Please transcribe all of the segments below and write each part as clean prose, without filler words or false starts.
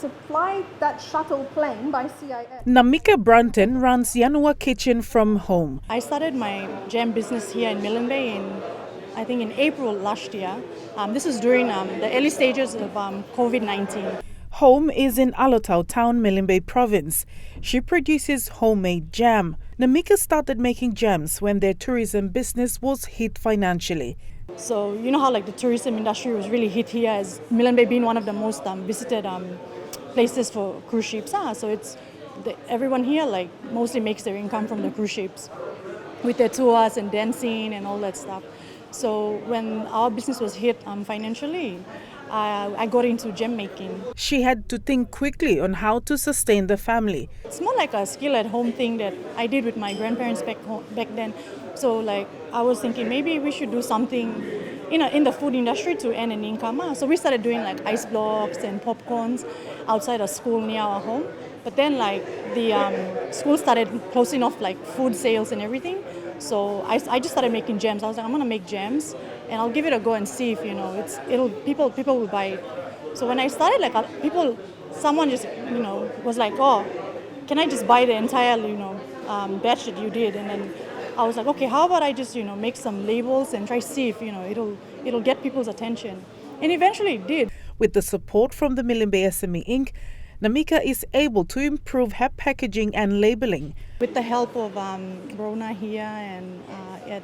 to fly that shuttle plane by CIS. Nemika Brunton runs Yanua Kitchen from home. I started my jam business here in Milne Bay I think in April last year. This was during the early stages of COVID-19. Home is in Alotau town, Milne Bay Province. She produces homemade jam. Nemika started making jams when their tourism business was hit financially. So you know how like the tourism industry was really hit here, as Milne Bay being one of the most visited places for cruise ships. So everyone here like mostly makes their income from the cruise ships with their tours and dancing and all that stuff. So when our business was hit financially, I got into gem making. She had to think quickly on how to sustain the family. It's more like a skill at home thing that I did with my grandparents back then. So like I was thinking maybe we should do something in the food industry to earn an income. So we started doing like ice blocks and popcorns outside a school near our home. But then like the school started closing off like food sales and everything. So I just started making jams. I was like, I'm gonna make jams and I'll give it a go and see if people will buy it. So when I started, like someone just was like, oh, can I just buy the entire batch that you did? And then I was like, okay, how about I just make some labels and try to see if it'll get people's attention. And eventually it did. With the support from the Milne Bay SME Inc., Nemika is able to improve her packaging and labeling. With the help of Rona here and at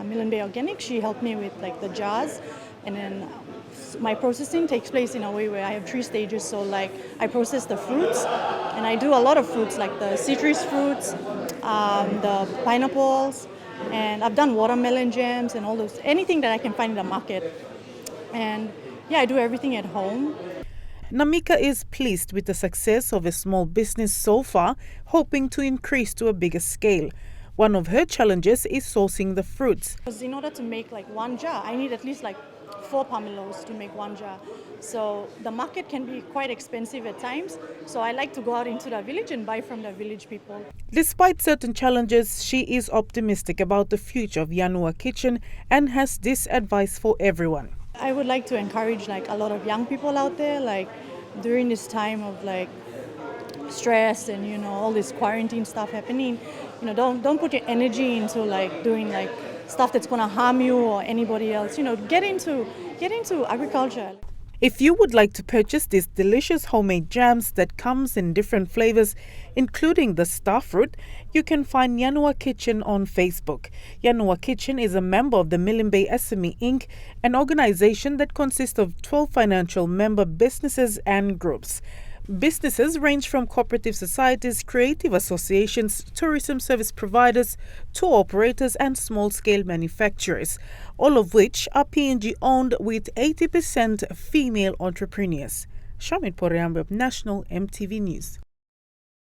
Milne Bay Organic, she helped me with like the jars, and then my processing takes place in a way where I have 3 stages. So like I process the fruits, and I do a lot of fruits like the citrus fruits, the pineapples, and I've done watermelon jams and all those, anything that I can find in the market. And yeah, I do everything at home. Nemika is pleased with the success of a small business so far, hoping to increase to a bigger scale. One of her challenges is sourcing the fruits. Because in order to make like one jar, I need at least like 4 pomelos to make one jar. So the market can be quite expensive at times. So I like to go out into the village and buy from the village people. Despite certain challenges, she is optimistic about the future of Yanua Kitchen and has this advice for everyone. I would like to encourage like a lot of young people out there, like during this time of like stress and all this quarantine stuff happening, don't put your energy into like doing like stuff that's going to harm you or anybody else. Get into agriculture. If you would like to purchase these delicious homemade jams that comes in different flavors, including the starfruit, you can find Yanua Kitchen on Facebook. Yanua Kitchen is a member of the Milne Bay SME Inc., an organization that consists of 12 financial member businesses and groups. Businesses range from cooperative societies, creative associations, tourism service providers, tour operators and small-scale manufacturers, all of which are PNG owned with 80% female entrepreneurs. Shamit Poreambe of National EMTV News.